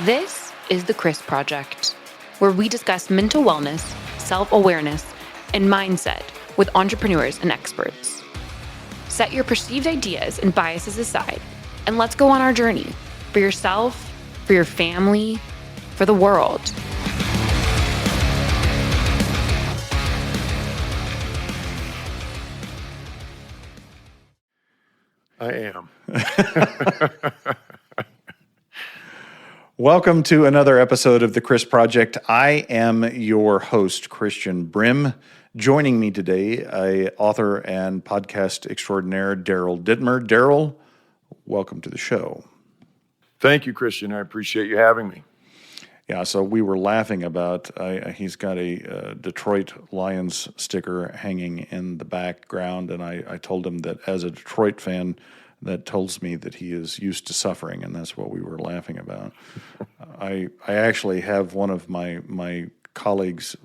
This is the Chris Project, where we discuss mental wellness, self-awareness, and mindset with entrepreneurs and experts. Set your perceived ideas and biases aside, and let's go on our journey for yourself, for your family, for the world. I am. Welcome to another episode of The Chris Project. I am your host, Christian Brim. Joining me today, author and podcast extraordinaire, Daryl Dittmer. Daryl, welcome to the show. Thank you, Christian. I appreciate you having me. Yeah, so we were laughing about, he's got a Detroit Lions sticker hanging in the background, and I told him that as a Detroit fan, that tells me that he is used to suffering, and that's what we were laughing about. I actually have one of my colleagues,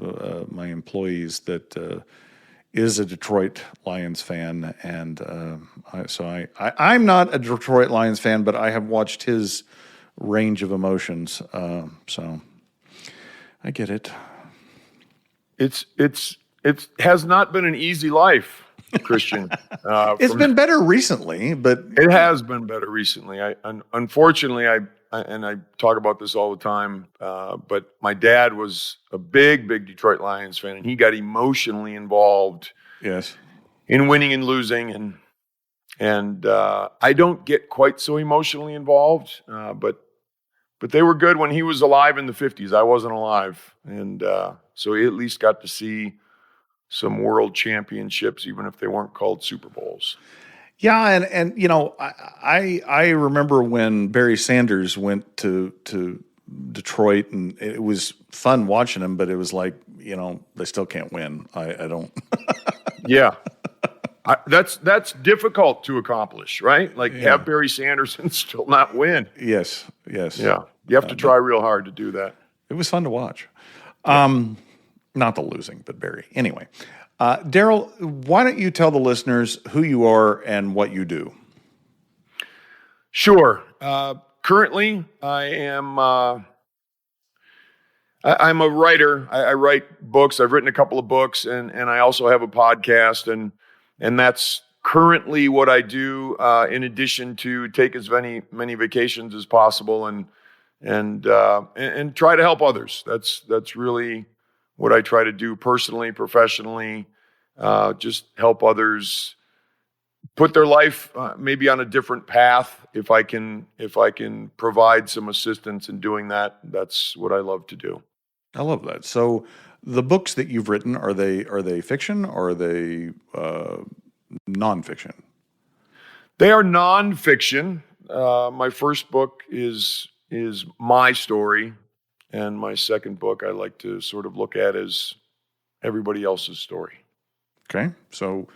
my employees, that is a Detroit Lions fan, and I'm not a Detroit Lions fan, but I have watched his range of emotions, so I get it. It has not been an easy life, Christian. It's been better recently, but it has been better recently. Unfortunately, I talk about this all the time, but my dad was a big Detroit Lions fan, and he got emotionally involved. Yes, in winning and losing, and I don't get quite so emotionally involved, but they were good when he was alive in the 50s. I wasn't alive, and so he at least got to see some world championships, even if they weren't called Super Bowls. Yeah, and you know, I remember when Barry Sanders went to Detroit, and it was fun watching him, but it was like, you know, they still can't win. I don't. Yeah. That's difficult to accomplish, right? Like, have Barry Sanders and still not win. Yes. Yeah, you have to try real hard to do that. It was fun to watch. Not the losing, but Barry. Anyway, Daryl, why don't you tell the listeners who you are and what you do? Sure. Currently, I'm a writer. I write books. I've written a couple of books, and I also have a podcast, and that's currently what I do. In addition to take as many vacations as possible, and try to help others. That's really what I try to do personally, professionally. Just help others put their life maybe on a different path. If I can provide some assistance in doing that, that's what I love to do. I love that. So the books that you've written, are they fiction or are they nonfiction? They are nonfiction. My first book is my story, and my second book I like to sort of look at as everybody else's story. Okay, so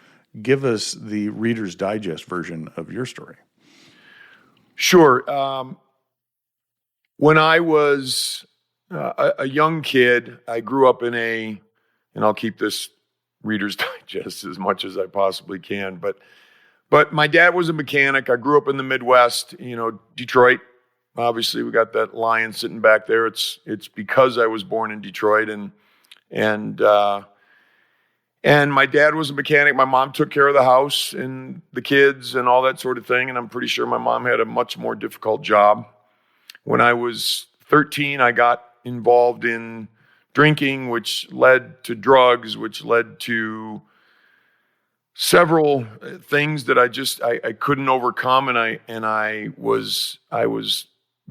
give us the Reader's Digest version of your story. Sure. When I was a young kid, I grew up in and I'll keep this Reader's Digest as much as I possibly can, but my dad was a mechanic. I grew up in the Midwest, Detroit. Obviously, we got that lion sitting back there. It's because I was born in Detroit, and my dad was a mechanic. My mom took care of the house and the kids and all that sort of thing, and I'm pretty sure my mom had a much more difficult job. When I was 13, I got involved in drinking, which led to drugs, which led to several things that I couldn't overcome, and I was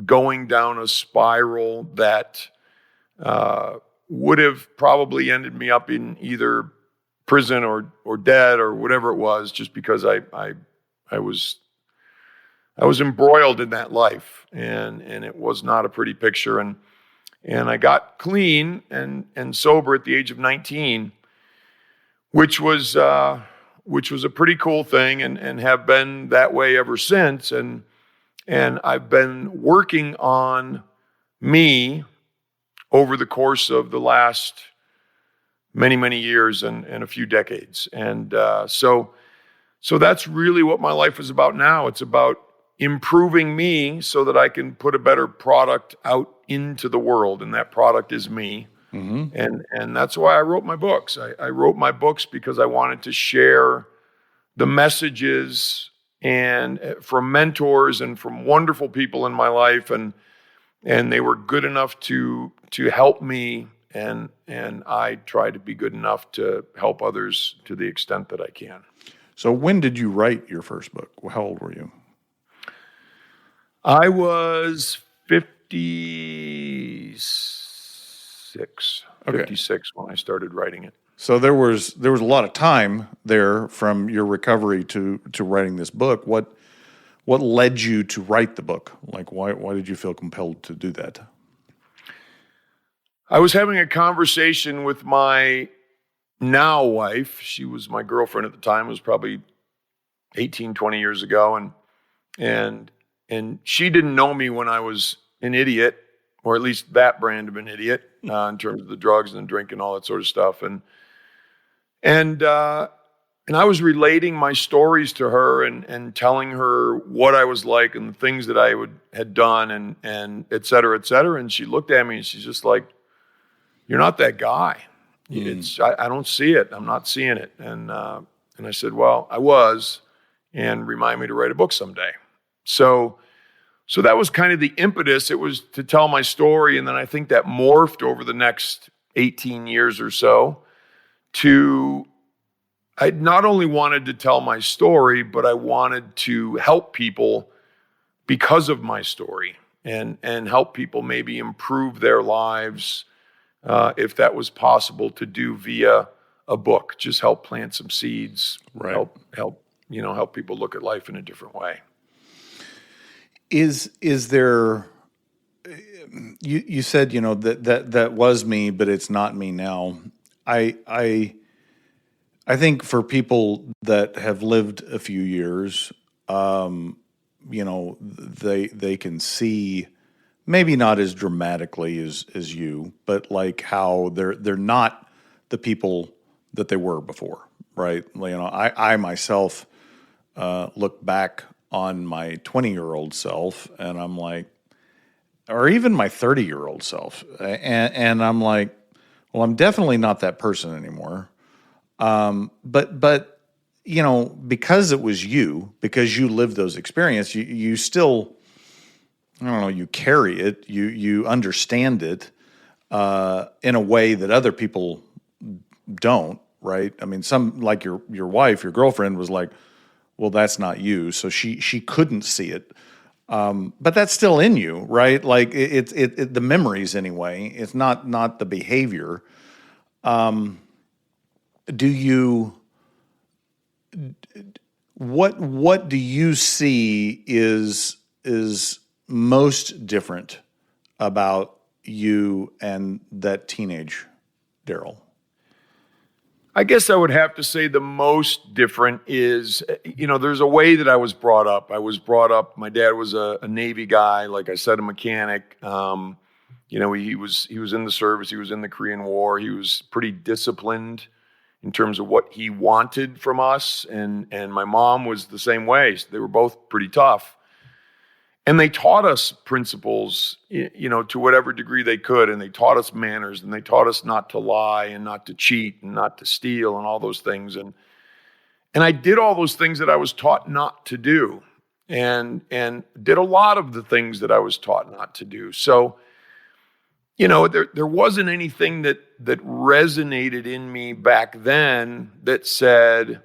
going down a spiral that would have probably ended me up in either prison or dead or whatever it was, just because I was embroiled in that life, and it was not a pretty picture, and I got clean and sober at the age of 19, which was a pretty cool thing, and have been that way ever since, and I've been working on me over the course of the last many years and a few decades. And so that's really what my life is about now. It's about improving me so that I can put a better product out into the world, and that product is me. And that's why I wrote my books. I wrote my books because I wanted to share the messages and from mentors and from wonderful people in my life, and they were good enough to help me, and I try to be good enough to help others to the extent that I can. So when did you write your first book? How old were you? I was 56 when I started writing it. So there was a lot of time there from your recovery to writing this book. What led you to write the book? Like, why did you feel compelled to do that? I was having a conversation with my now wife. She was my girlfriend at the time. It was probably 18, 20 years ago. And she didn't know me when I was an idiot, or at least that brand of an idiot, in terms of the drugs and the drink and all that sort of stuff. And I was relating my stories to her and telling her what I was like and the things that I had done and et cetera, et cetera. And she looked at me and she's just like, "You're not that guy. I don't see it. I'm not seeing it." And I said, "Well, I was, and remind me to write a book someday." So that was kind of the impetus. It was to tell my story. And then I think that morphed over the next 18 years or so I not only wanted to tell my story, but I wanted to help people because of my story and help people maybe improve their lives, if that was possible to do via a book. Just help plant some seeds, right. help people look at life in a different way. Is there? You said that was me, but it's not me now. I think for people that have lived a few years, they can see maybe not as dramatically as you, but like how they're not the people that they were before, right? I myself look back on my 20-year-old self, and I'm like, or even my 30-year-old self, and I'm like, well, I'm definitely not that person anymore. But because it was you, because you lived those experiences, you still, I don't know, you carry it, you understand it in a way that other people don't, right? I mean, some, like your wife, your girlfriend was like, well, that's not you, so she couldn't see it. But that's still in you, right? Like it's the memories anyway. It's not the behavior. What do you see is most different about you and that teenage Daryl? I guess I would have to say the most different is, there's a way that I was brought up. My dad was a Navy guy, like I said, a mechanic. He was in the service. He was in the Korean War. He was pretty disciplined in terms of what he wanted from us. And my mom was the same way. They were both pretty tough. And they taught us principles, to whatever degree they could. And they taught us manners, and they taught us not to lie and not to cheat and not to steal and all those things. And I did all those things that I was taught not to do, and did a lot of the things that I was taught not to do. So, there wasn't anything that resonated in me back then that said,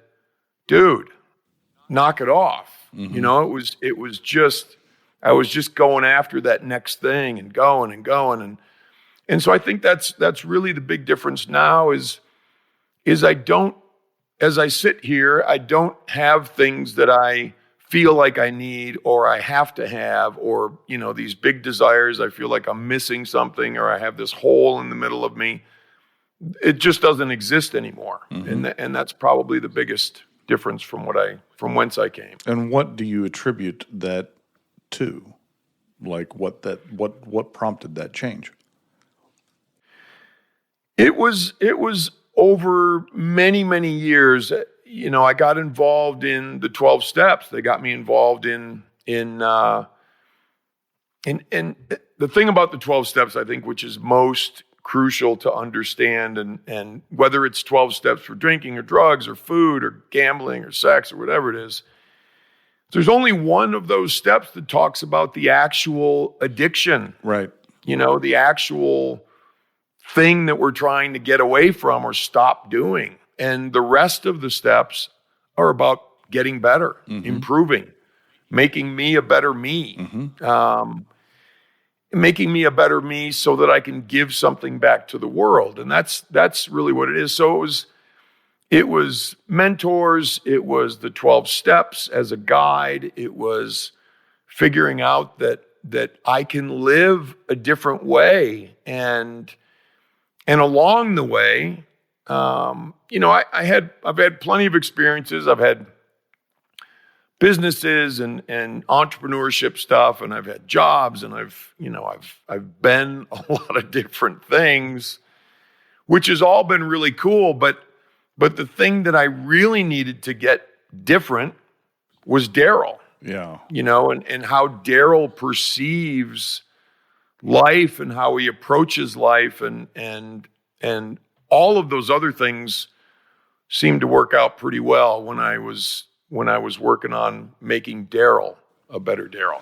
"Dude, knock it off." Mm-hmm. It was just, I was just going after that next thing and going. And so I think that's really the big difference now is I don't, as I sit here, I don't have things that I feel like I need or I have to have, or, these big desires. I feel like I'm missing something, or I have this hole in the middle of me. It just doesn't exist anymore. Mm-hmm. And that's probably the biggest difference from whence I came. And what do you attribute that to? Like what prompted that change? It was over many, many years. I got involved in the 12 steps. They got me involved in And the thing about the 12 steps, I think, which is most crucial to understand, and whether it's 12 steps for drinking or drugs or food or gambling or sex or whatever it is, there's only one of those steps that talks about the actual addiction. Right. The actual thing that we're trying to get away from or stop doing. And the rest of the steps are about getting better, improving, making me a better me, making me a better me so that I can give something back to the world. And that's really what it is. So it was mentors, it was the 12 steps as a guide, it was figuring out that I can live a different way. And along the way, I've had plenty of experiences. I've had businesses and entrepreneurship stuff, and I've had jobs, and I've been a lot of different things, which has all been really cool. But the thing that I really needed to get different was Daryl. Yeah. And how Daryl perceives life and how he approaches life, and all of those other things seemed to work out pretty well when I was working on making Darryl a better Daryl.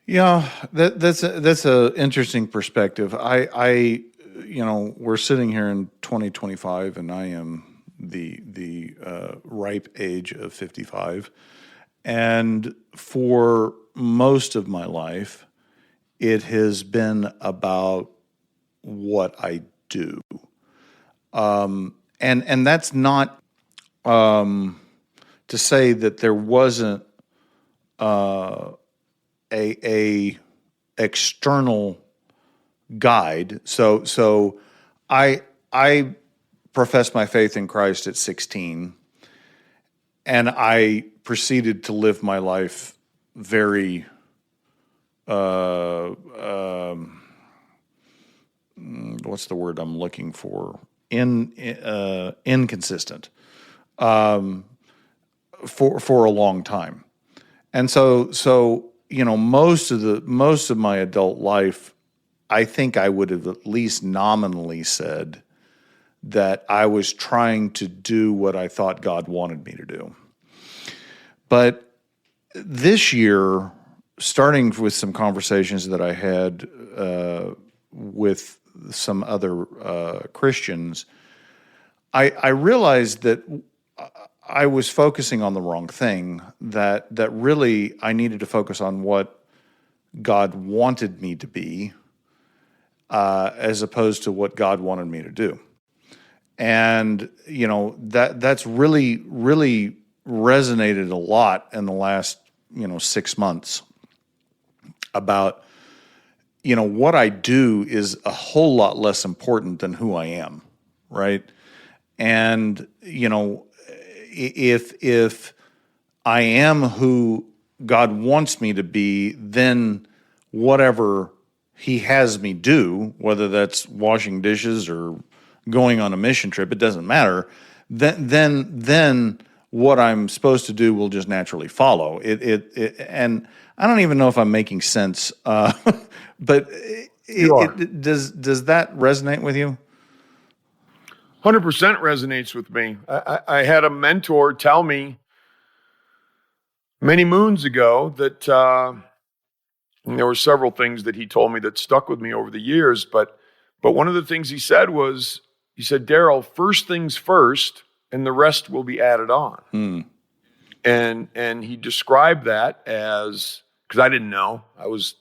Yeah, that's a interesting perspective. We're sitting here in 2025, and I am the ripe age of 55, and for most of my life, it has been about what I do, and that's not to say that there wasn't a external guide. So I professed my faith in Christ at 16, and I proceeded to live my life very what's the word I'm looking for? Inconsistent for a long time. And so most of my adult life, I think I would have at least nominally said that I was trying to do what I thought God wanted me to do. But this year, starting with some conversations that I had with some other Christians, I realized that I was focusing on the wrong thing, that really I needed to focus on what God wanted me to be as opposed to what God wanted me to do. And, that's really, really resonated a lot in the last, 6 months about, what I do is a whole lot less important than who I am, right? And, if I am who God wants me to be, then whatever He has me do, whether that's washing dishes or going on a mission trip, it doesn't matter. Then what I'm supposed to do will just naturally follow. And I don't even know if I'm making sense, but does that resonate with you? 100% resonates with me. I had a mentor tell me many moons ago that there were several things that he told me that stuck with me over the years. But one of the things he said, Daryl, first things first, and the rest will be added on. And he described that as, because I didn't know, I was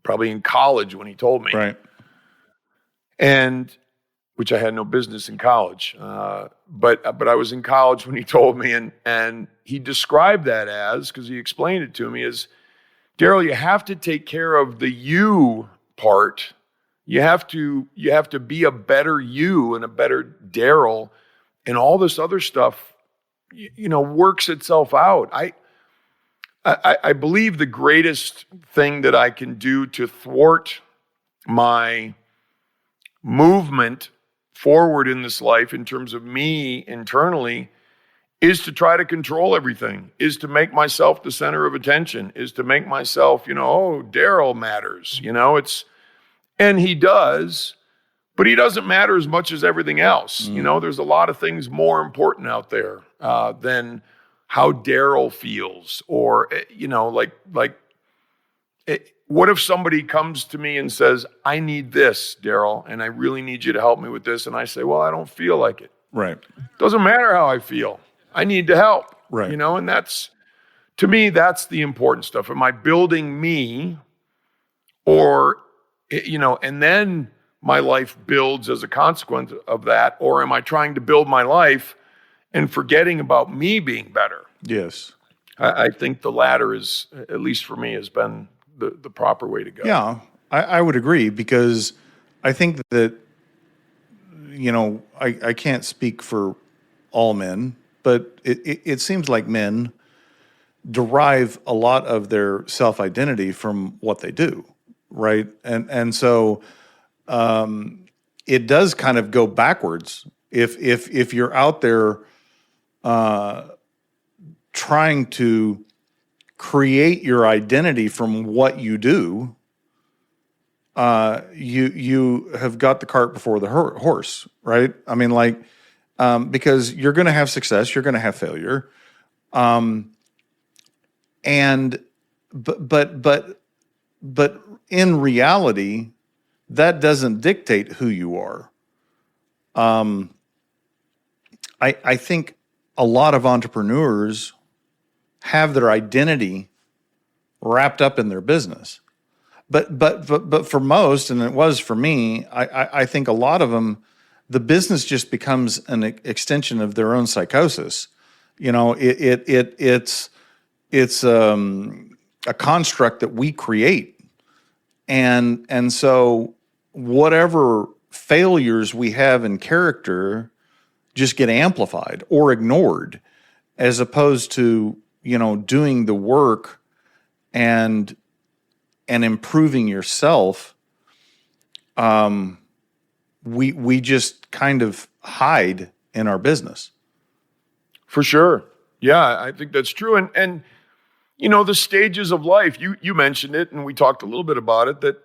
probably in college when he told me. Right. And which I had no business in college. But I was in college when he told me, and he described that as, because he explained it to me, as, Daryl, you have to take care of the you part. You have to be a better you and a better Daryl, and all this other stuff, works itself out. I believe the greatest thing that I can do to thwart my movement forward in this life in terms of me internally is to try to control everything, is to make myself the center of attention, is to make myself, oh, Daryl matters, and he does, but he doesn't matter as much as everything else. There's a lot of things more important out there than how Daryl feels, or, what if somebody comes to me and says, I need this, Daryl, and I really need you to help me with this. And I say, well, I don't feel like it. Right. Doesn't matter how I feel. I need to help. Right. And that's, to me, that's the important stuff. Am I building me, or, and then my life builds as a consequence of that? Or am I trying to build my life and forgetting about me being better? Yes. I think the latter is, at least for me, has been the proper way to go. Yeah, I would agree, because I think that, I can't speak for all men, but it seems like men derive a lot of their self-identity from what they do, right? And so it does kind of go backwards if you're out there trying to create your identity from what you do. You have got the cart before the horse, right? I mean, because you're going to have success, you're going to have failure, but in reality, that doesn't dictate who you are. I think a lot of entrepreneurs have their identity wrapped up in their business. But for most, and it was for me, I think a lot of them, the business just becomes an extension of their own psychosis. It's a construct that we create, and so whatever failures we have in character just get amplified or ignored, as opposed to doing the work and improving yourself. We just kind of hide in our business. For sure. Yeah, I think that's true. And the stages of life, you mentioned it, and we talked a little bit about it, that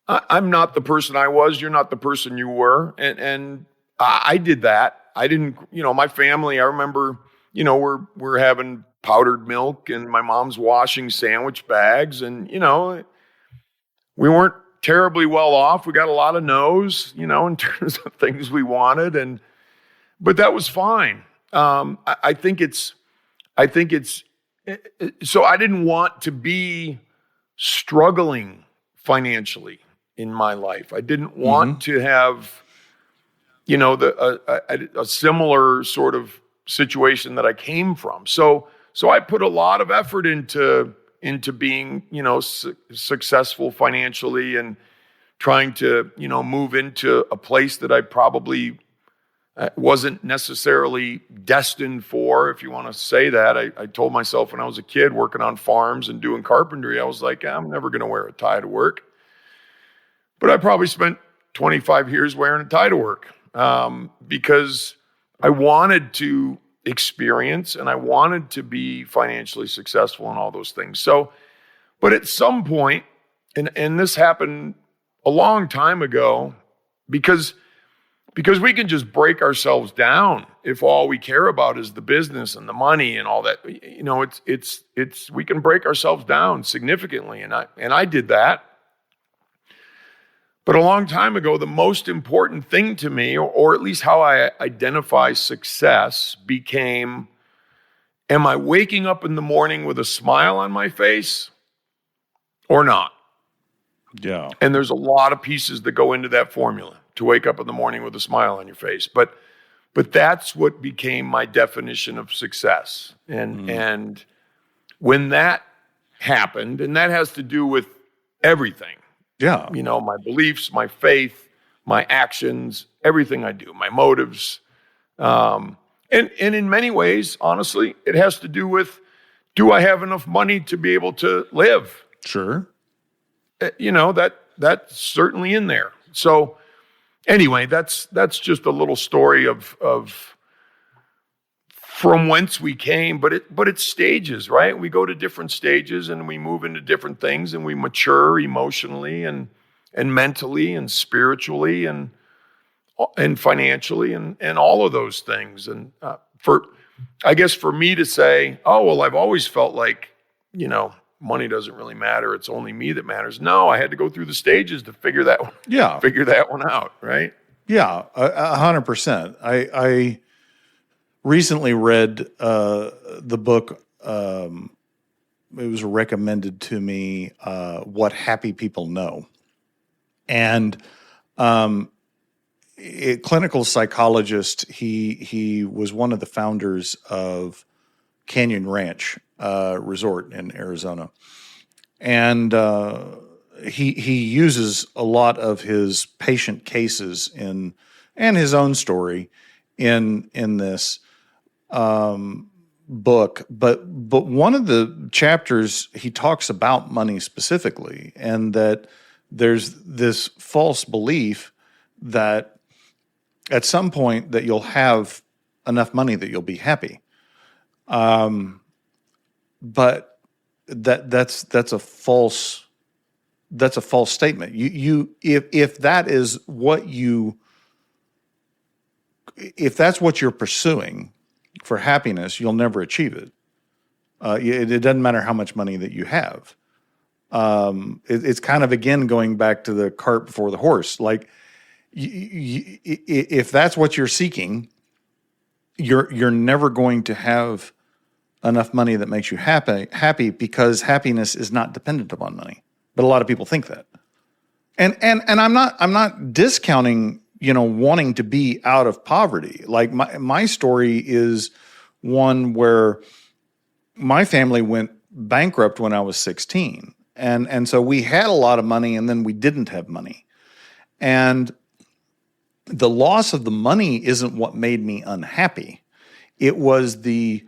I'm not the person I was, you're not the person you were. And I did that. I didn't, my family, I remember, we're having powdered milk, and my mom's washing sandwich bags, and, we weren't terribly well off. We got a lot of no's, in terms of things we wanted. But that was fine. I think it's, so I didn't want to be struggling financially in my life. I didn't want to have, a similar sort of situation that I came from. So I put a lot of effort into being, successful financially, and trying to, move into a place that I probably wasn't necessarily destined for, if you want to say that. I told myself when I was a kid working on farms and doing carpentry, I was like, I'm never going to wear a tie to work. But I probably spent 25 years wearing a tie to work because I wanted to experience and I wanted to be financially successful and all those things. So, but at some point, and this happened a long time ago, because we can just break ourselves down if all we care about is the business and the money and all that. It's we can break ourselves down significantly, and I did that. But a long time ago, the most important thing to me, or at least how I identify success, became, am I waking up in the morning with a smile on my face or not? Yeah. And there's a lot of pieces that go into that formula to wake up in the morning with a smile on your face. But that's what became my definition of success. And when that happened, and that has to do with everything. Yeah. My beliefs, my faith, my actions, everything I do, my motives. And in many ways, honestly, it has to do with, do I have enough money to be able to live? Sure. That's certainly in there. So anyway, that's just a little story of from whence we came, but it's stages, right? We go to different stages and we move into different things and we mature emotionally and mentally and spiritually and financially and all of those things. And I guess for me to say, oh, well, I've always felt like, money doesn't really matter. It's only me that matters. No, I had to go through the stages to figure that one out, right? Yeah, 100%. I recently read the book. It was recommended to me, What Happy People Know. And a clinical psychologist, he was one of the founders of Canyon Ranch Resort in Arizona. And he uses a lot of his patient cases and his own story in this book. But one of the chapters, he talks about money specifically, and that there's this false belief that at some point that you'll have enough money that you'll be happy. But that's a false statement. If that's what you're pursuing for happiness, you'll never achieve it. It doesn't matter how much money that you have. It's kind of, again, going back to the cart before the horse. Like, if that's what you're seeking, you're never going to have enough money that makes you happy, because happiness is not dependent upon money. But a lot of people think that. And I'm not discounting, wanting to be out of poverty. Like, my story is one where my family went bankrupt when I was 16. And so we had a lot of money, and then we didn't have money. And the loss of the money isn't what made me unhappy. It was the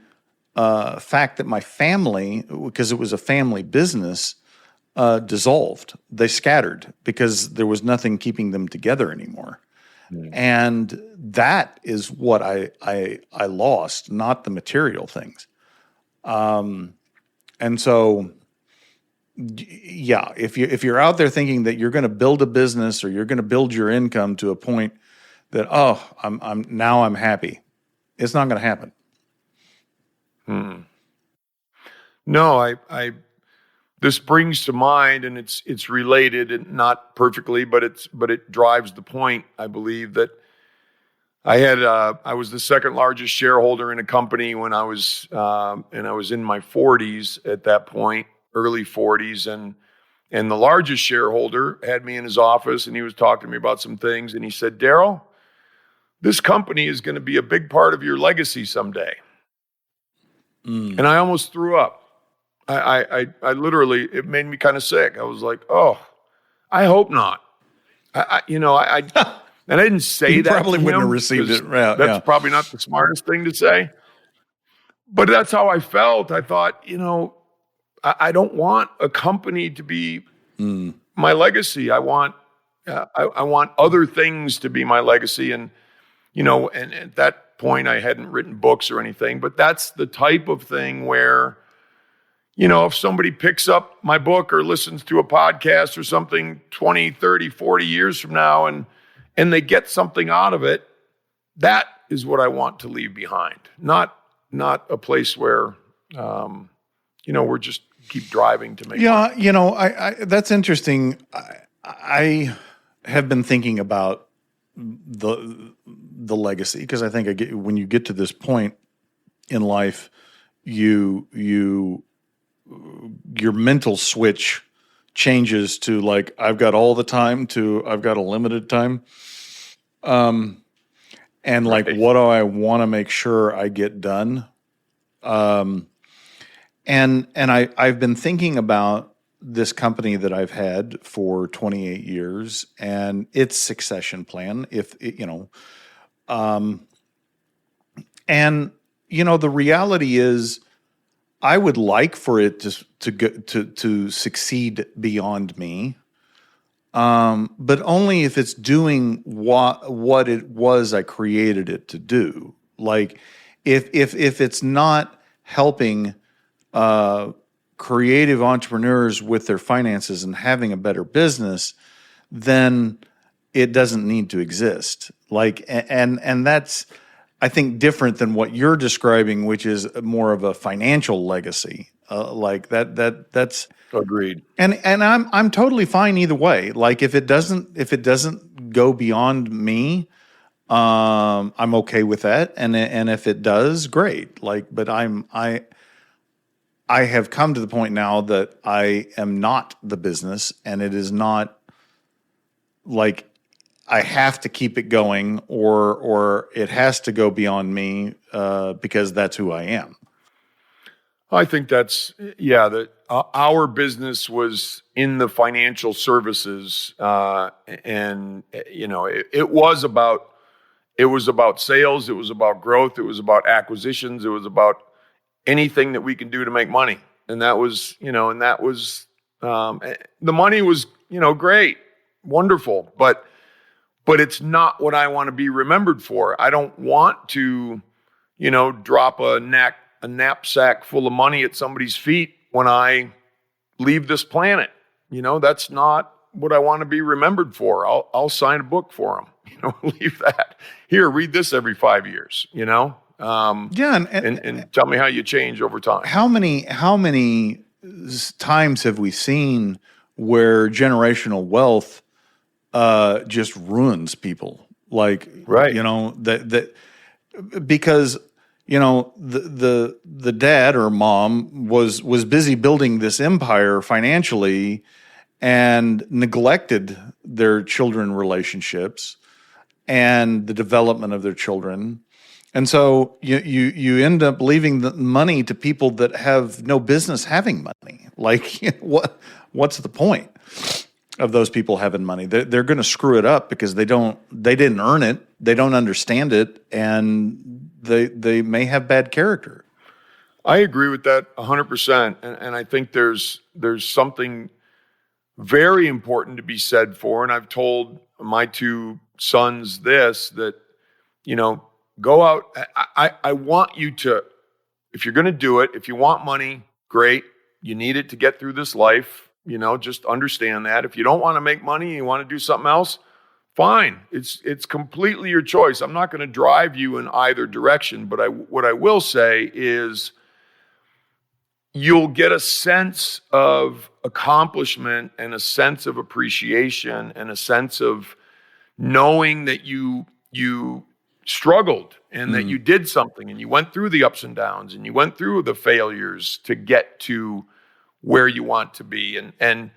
fact that my family, because it was a family business, dissolved. They scattered because there was nothing keeping them together anymore. Mm. And that is what I lost, not the material things. And so, yeah, if you're out there thinking that you're going to build a business or you're going to build your income to a point that, I'm happy, it's not going to happen. No, this brings to mind, and it's related, and not perfectly, but it drives the point. I believe that I was the second largest shareholder in a company when I was in my 40s at that point, early 40s, and the largest shareholder had me in his office, and he was talking to me about some things, and he said, "Daryl, this company is going to be a big part of your legacy someday." And I almost threw up. I literally, it made me kind of sick. I was like, "Oh, I hope not." And I didn't say that. Probably wouldn't have received it. Right, that's probably not the smartest thing to say. But that's how I felt. I thought, I don't want a company to be my legacy. I want other things to be my legacy. And at that point, I hadn't written books or anything. But that's the type of thing where, if somebody picks up my book or listens to a podcast or something 20, 30, 40 years from now and they get something out of it, that is what I want to leave behind. Not a place where, we're just keep driving to make money. Yeah, that's interesting. I have been thinking about the legacy, because I think when you get to this point in life, your mental switch changes to, like, I've got all the time to I've got a limited time. And like, right. What do I want to make sure I get done? And I've been thinking about this company that I've had for 28 years and its succession plan. The reality is, I would like for it to succeed beyond me, but only if it's doing what it was I created it to do. Like, if it's not helping creative entrepreneurs with their finances and having a better business, then it doesn't need to exist. And that's, I think, different than what you're describing, which is more of a financial legacy. That's Agreed. and I'm totally fine either way. Like if it doesn't go beyond me, I'm okay with that. And if it does, great. But I have come to the point now that I am not the business, and it is not like I have to keep it going or it has to go beyond me because that's who I am. I think that's, that our business was in the financial services, and it was about sales, it was about growth, it was about acquisitions, it was about anything that we can do to make money, and that was the money was great, wonderful, but it's not what I want to be remembered for. I don't want to drop a knapsack full of money at somebody's feet when I leave this planet. That's not what I want to be remembered for. I'll sign a book for them. Leave that here. Read this every 5 years. And tell me how you change over time. How many times have we seen where generational wealth just ruins people? Like, right. Because the dad or mom was busy building this empire financially and neglected their children relationships and the development of their children. And so you end up leaving the money to people that have no business having money. Like, what's the point of those people having money? They're going to screw it up because they didn't earn it, they don't understand it, and they may have bad character. I agree with that 100%, and I think there's something very important to be said for, and I've told my two sons this, that go out. I want you to, if you're going to do it, if you want money, great. You need it to get through this life. Just understand that. If you don't want to make money and you want to do something else, fine. It's completely your choice. I'm not going to drive you in either direction. But what I will say is you'll get a sense of accomplishment and a sense of appreciation and a sense of knowing that you struggled and that you did something and you went through the ups and downs and you went through the failures to get to where you want to be. And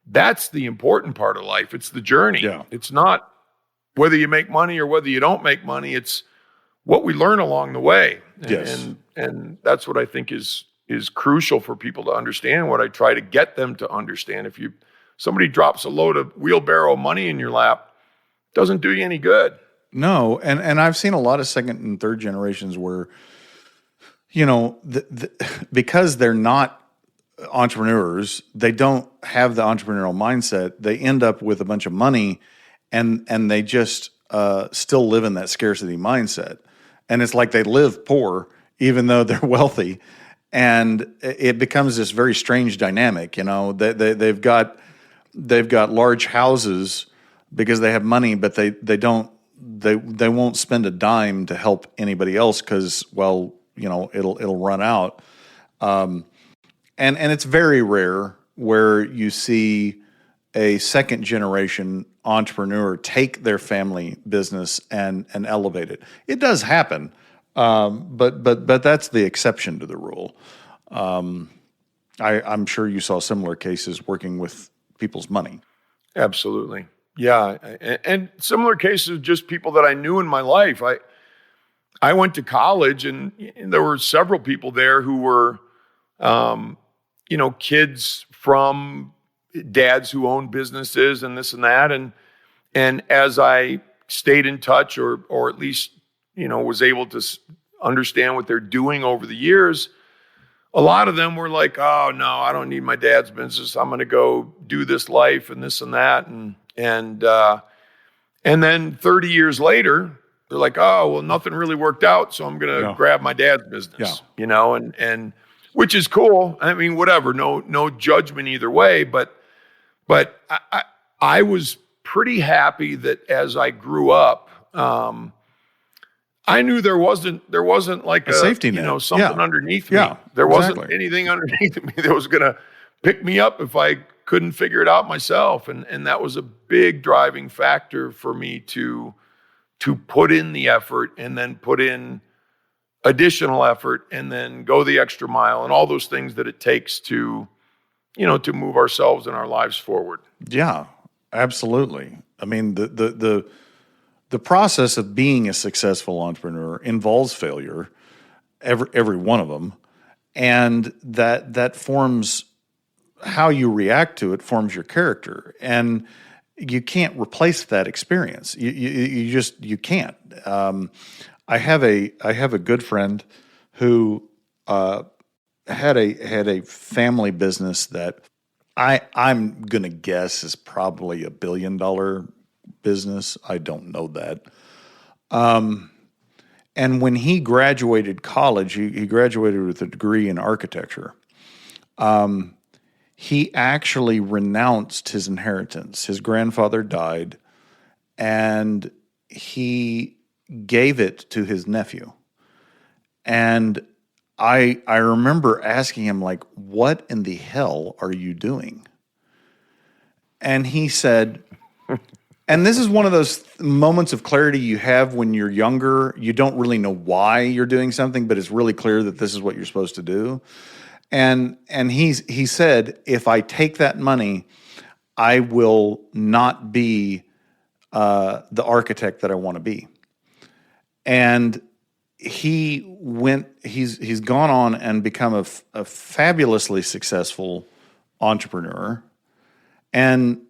that's the important part of life. It's the journey. Yeah. It's not whether you make money or whether you don't make money. It's what we learn along the way. Yes. And that's what I think is crucial for people to understand, what I try to get them to understand. If somebody drops a load of wheelbarrow money in your lap, it doesn't do you any good. No, and I've seen a lot of second and third generations where, because they're not entrepreneurs, they don't have the entrepreneurial mindset. They end up with a bunch of money, and they just still live in that scarcity mindset. And it's like they live poor even though they're wealthy, and it becomes this very strange dynamic. They've got large houses because they have money, but they don't. They won't spend a dime to help anybody else because, it'll run out. And it's very rare where you see a second generation entrepreneur take their family business and elevate it. It does happen, but that's the exception to the rule. I'm sure you saw similar cases working with people's money. Absolutely. Yeah, and similar cases of just people that I knew in my life. I went to college, and there were several people there who were, kids from dads who owned businesses and this and that. And as I stayed in touch, or at least was able to understand what they're doing over the years, a lot of them were like, "Oh no, I don't need my dad's business. I'm going to go do this life and this and that." And then 30 years later, they're like, oh, well, nothing really worked out, so I'm going to Yeah. grab my dad's business, Yeah. and which is cool. I mean, whatever, no judgment either way, but I was pretty happy that as I grew up, I knew there wasn't like A safety net. something Yeah. underneath me. Yeah, There wasn't exactly. anything underneath me that was going to pick me up if I couldn't figure it out myself. And that was a big driving factor for me to put in the effort and then put in additional effort and then go the extra mile and all those things that it takes to move ourselves and our lives forward. Yeah, absolutely. I mean, the process of being a successful entrepreneur involves failure, every one of them, and that forms how you react to it, forms your character, and you can't replace that experience. You can't. I have a good friend who had a family business that I'm gonna guess is probably $1 billion business. I don't know that. And when he graduated college, he graduated with a degree in architecture. He actually renounced his inheritance. His grandfather died, and he gave it to his nephew. And I remember asking him, like, what in the hell are you doing? And he said, and this is one of those moments of clarity you have when you're younger. You don't really know why you're doing something, but it's really clear that this is what you're supposed to do. And he said, if I take that money, I will not be the architect that I want to be. And he's gone on and become a fabulously successful entrepreneur. And,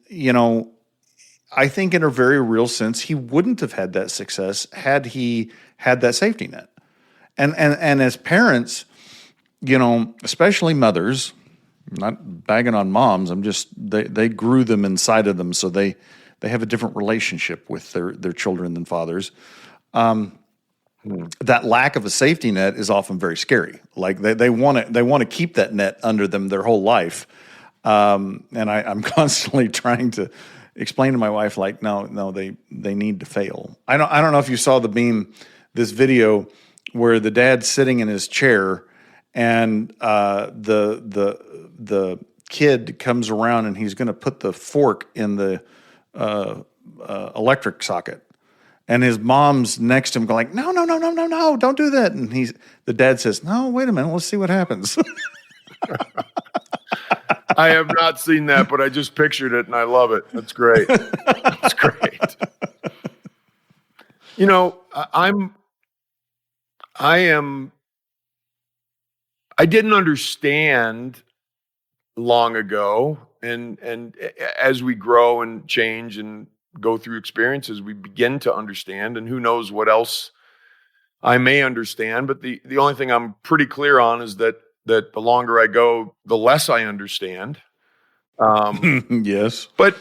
I think in a very real sense, he wouldn't have had that success had he had that safety net. And as parents, especially mothers, not bagging on moms, they grew them inside of them, so they have a different relationship with their children than fathers. That lack of a safety net is often very scary. Like they want to keep that net under them their whole life. And I'm constantly trying to explain to my wife, like, no, they need to fail. I don't know if you saw this video where the dad's sitting in his chair and the kid comes around and he's going to put the fork in the electric socket. And his mom's next to him going like, no, don't do that. And the dad says, no, wait a minute, let's see what happens. I have not seen that, but I just pictured it and I love it. That's great. That's great. I didn't understand long ago, and as we grow and change and go through experiences, we begin to understand, and who knows what else I may understand. But the only thing I'm pretty clear on is that the longer I go, the less I understand. Yes. But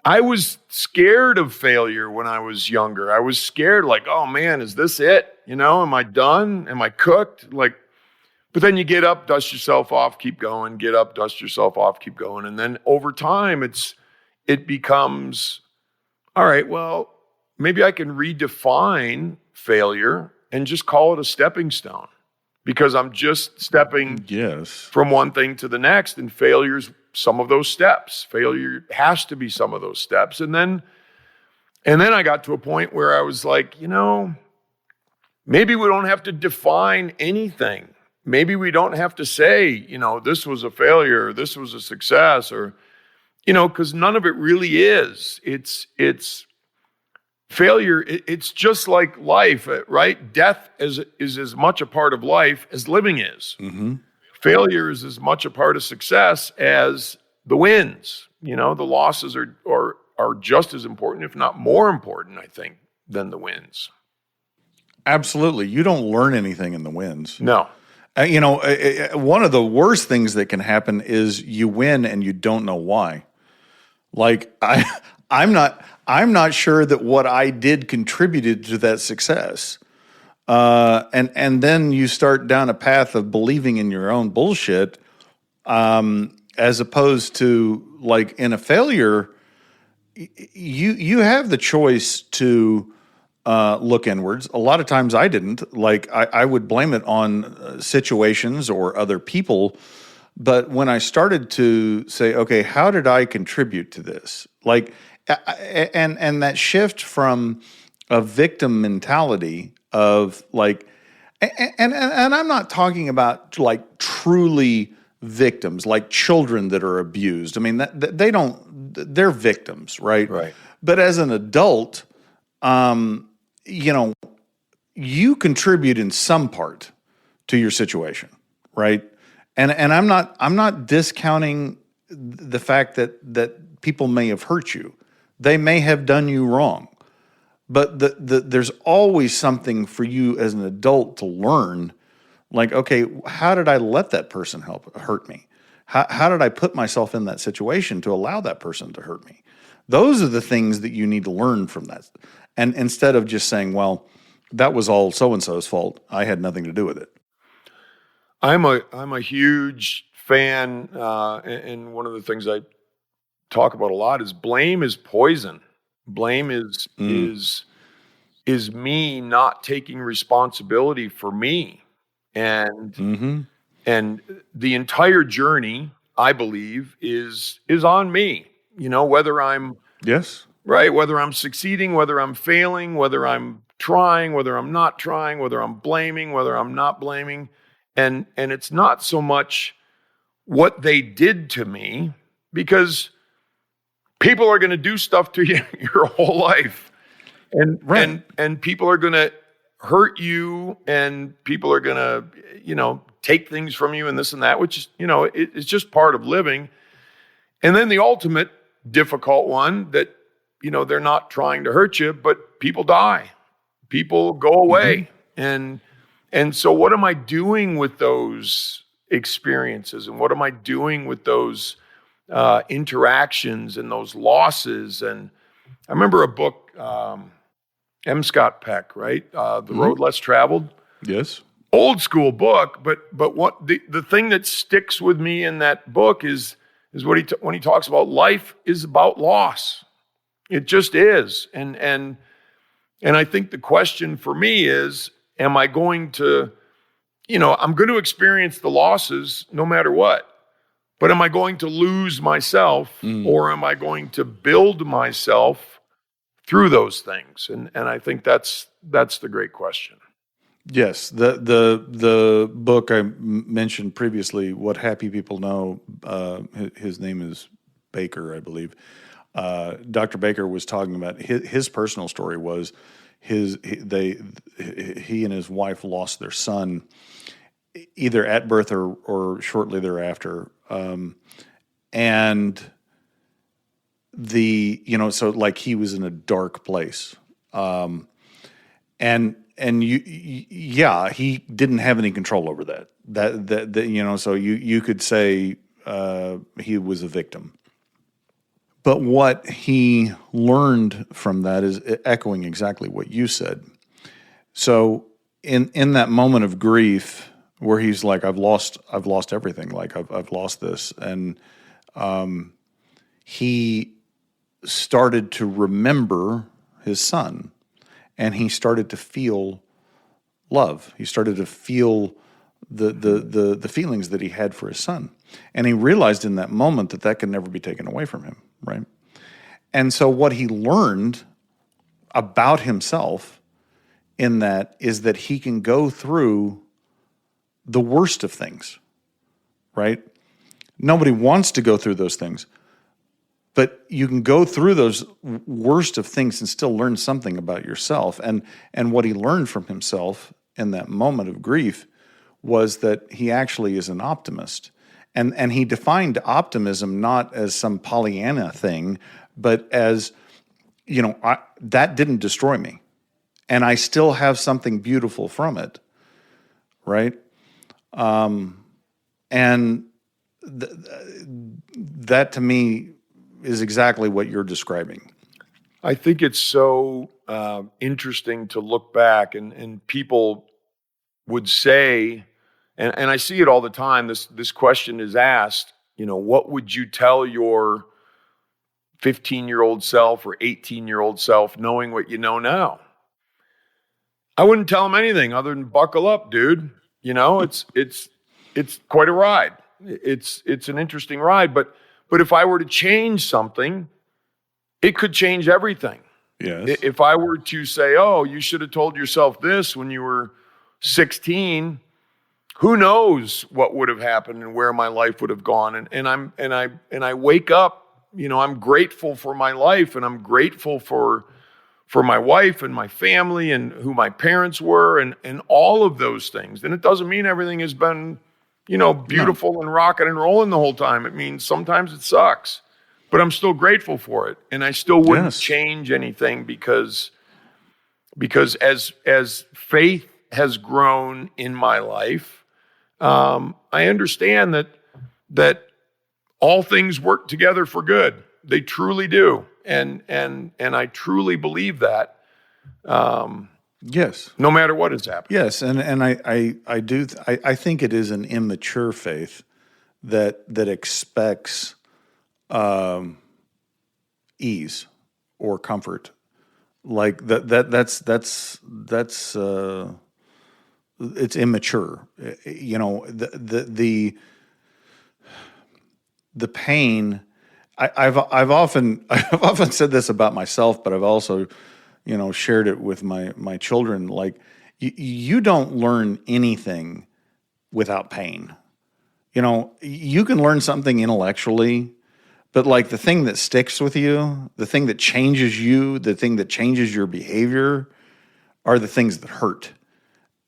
I was scared of failure when I was younger. I was scared, like, oh man, is this it? Am I done? Am I cooked? But then you get up, dust yourself off, keep going, get up, dust yourself off, keep going. And then over time, it becomes, all right, well, maybe I can redefine failure and just call it a stepping stone, because I'm just stepping from one thing to the next, and failure's some of those steps. Failure has to be some of those steps. And then I got to a point where I was like, maybe we don't have to define anything. Maybe we don't have to say, this was a failure, or this was a success, or, because none of it really is. It's failure. It's just like life, right? Death is as much a part of life as living is. Mm-hmm. Failure is as much a part of success as the wins. The losses are just as important, if not more important, I think, than the wins. Absolutely. You don't learn anything in the wins. No. One of the worst things that can happen is you win and you don't know why. Like I'm not I'm not sure that what I did contributed to that success. And then you start down a path of believing in your own bullshit, as opposed to like in a failure, you have the choice to look inwards. A lot of times I didn't. Like I would blame it on situations or other people. But when I started to say, okay, how did I contribute to this? Like, and that shift from a victim mentality of like, and I'm not talking about like truly victims, like children that are abused. I mean, they don't, they're victims, right? Right. But as an adult, you know, you contribute in some part to your situation, right? And I'm not discounting the fact that people may have hurt you. They may have done you wrong. But there's always something for you as an adult to learn. Like, okay, how did I let that person hurt me? How did I put myself in that situation to allow that person to hurt me? Those are the things that you need to learn from that. And instead of just saying, well, that was all so-and-so's fault, I had nothing to do with it. I'm a huge fan, and one of the things I talk about a lot is blame is poison. Blame is me not taking responsibility for me, and and the entire journey, I believe, is on me. You know, whether I'm Yes. right, whether I'm succeeding, whether I'm failing, whether I'm trying, whether I'm not trying, whether I'm blaming, whether I'm not blaming. And it's not so much what they did to me, because people are going to do stuff to you your whole life. And Right. and people are going to hurt you, and people are going to, take things from you and this and that, which is, it's just part of living. And then the ultimate difficult one that, they're not trying to hurt you, but people die. People go away. And so what am I doing with those experiences? And what am I doing with those interactions and those losses? And I remember a book, M. Scott Peck, right? The Road Less Traveled. Yes. Old school book, but what the thing that sticks with me in that book is what when he talks about life is about loss. It just is. And I think the question for me is, am I going to, I'm going to experience the losses no matter what, but am I going to lose myself, or am I going to build myself through those things? And I think that's the great question. Yes, the book I mentioned previously, What Happy People Know, his name is Baker, I believe. Dr. Baker was talking about his personal story was he and his wife lost their son either at birth or shortly thereafter, and so like he was in a dark place, and he didn't have any control over that. So you could say he was a victim. But what he learned from that is echoing exactly what you said. So in that moment of grief where he's like, I've lost everything, like I've lost this, and he started to remember his son, and he started to feel love. He started to feel the feelings that he had for his son. And he realized in that moment that could never be taken away from him, right? And so what he learned about himself in that is that he can go through the worst of things, right? Nobody wants to go through those things. But you can go through those worst of things and still learn something about yourself. And what he learned from himself in that moment of grief was that he actually is an optimist. And he defined optimism not as some Pollyanna thing, but as, that didn't destroy me. And I still have something beautiful from it, right? And that to me is exactly what you're describing. I think it's so interesting to look back, and people would say, and I see it all the time. This question is asked. What would you tell your 15-year-old self or 18-year-old self, knowing what you know now? I wouldn't tell them anything other than buckle up, dude. It's quite a ride. It's an interesting ride, but if I were to change something, it could change everything. Yes. If I were to say, "Oh, you should have told yourself this when you were 16," who knows what would have happened and where my life would have gone. And I wake up, I'm grateful for my life, and I'm grateful for my wife and my family and who my parents were, and all of those things. And it doesn't mean everything has been, beautiful and rocking and rolling the whole time. It means sometimes it sucks, but I'm still grateful for it. And I still wouldn't change anything because as faith has grown in my life, I understand that all things work together for good. They truly do. And I truly believe that. Yes. No matter what has happened. Yes, and I think it is an immature faith that expects ease or comfort. Like that's it's immature. The pain. I've often said this about myself, but I've also, shared it with my children. Like, you don't learn anything without pain. You can learn something intellectually, but like the thing that sticks with you, the thing that changes you, the thing that changes your behavior, are the things that hurt.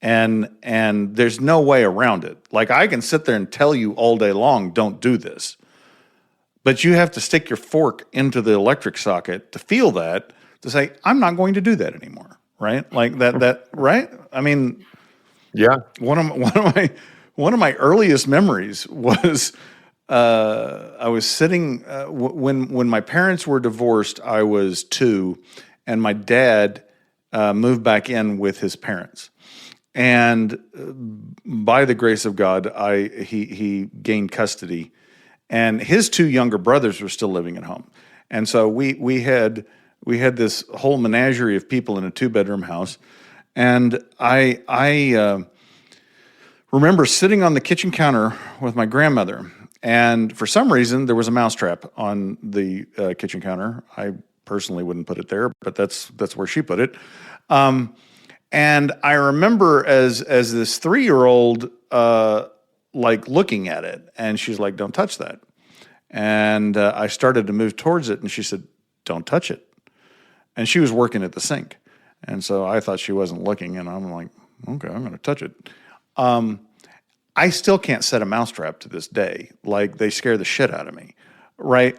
And there's no way around it. Like, I can sit there and tell you all day long, don't do this. But you have to stick your fork into the electric socket to feel that, to say, I'm not going to do that anymore, right? Like that, right? I mean, yeah. One of my earliest memories was I was sitting when my parents were divorced. I was 2, and my dad moved back in with his parents, and by the grace of God, he gained custody. And his 2 younger brothers were still living at home. And so we had this whole menagerie of people in a 2-bedroom house. And I remember sitting on the kitchen counter with my grandmother. And for some reason, there was a mousetrap on the kitchen counter. I personally wouldn't put it there, but that's where she put it. And I remember as this 3-year-old, like looking at it, and she's like, don't touch that. And I started to move towards it, and she said, don't touch it. And she was working at the sink. And so I thought she wasn't looking, and I'm like, okay, I'm going to touch it. I still can't set a mousetrap to this day. Like, they scare the shit out of me, right?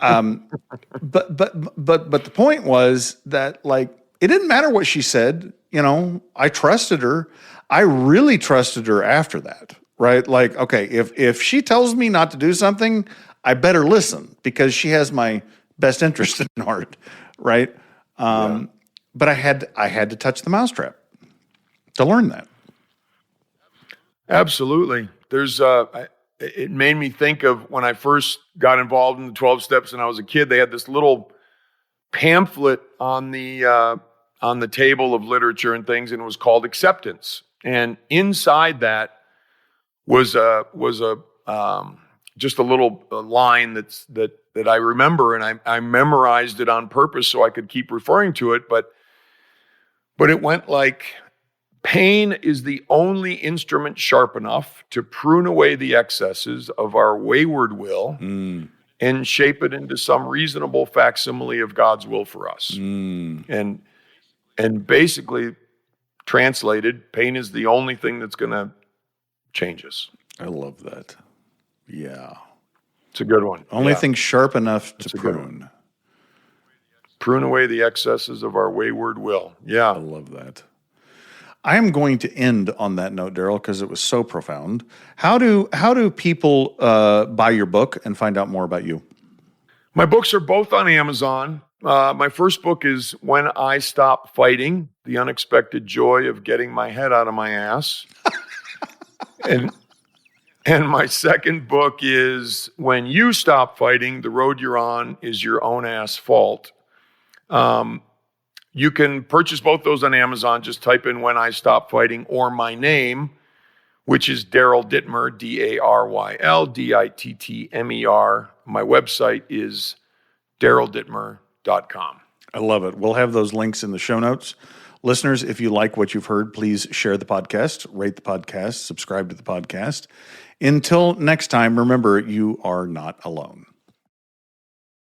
But the point was that, like, it didn't matter what she said. I trusted her. I really trusted her after that. Right? Like, okay, if she tells me not to do something, I better listen because she has my best interest in heart, right? But I had to touch the mousetrap to learn that. Absolutely. It made me think of when I first got involved in the 12 steps and I was a kid. They had this little pamphlet on the table of literature and things, and it was called Acceptance. And inside that was just a little line that I remember, and I memorized it on purpose so I could keep referring to it. But it went like, pain is the only instrument sharp enough to prune away the excesses of our wayward will and shape it into some reasonable facsimile of God's will for us. And basically translated, pain is the only thing that's going to change us. I love that. Yeah. It's a good one. Only thing sharp enough to prune. Prune away the excesses of our wayward will. Yeah. I love that. I am going to end on that note, Daryl, because it was so profound. How do people buy your book and find out more about you? My books are both on Amazon. My first book is When I Stop Fighting, The Unexpected Joy of Getting My Head Out of My Ass. And my second book is When You Stop Fighting, The Road You're On Is Your Own Ass Fault. You can purchase both those on Amazon. Just type in When I Stop Fighting or my name, which is Daryl Dittmer, DARYL DITTMER. My website is DarylDittmer.com. I love it. We'll have those links in the show notes. Listeners, if you like what you've heard, please share the podcast, rate the podcast, subscribe to the podcast. Until next time, remember, you are not alone.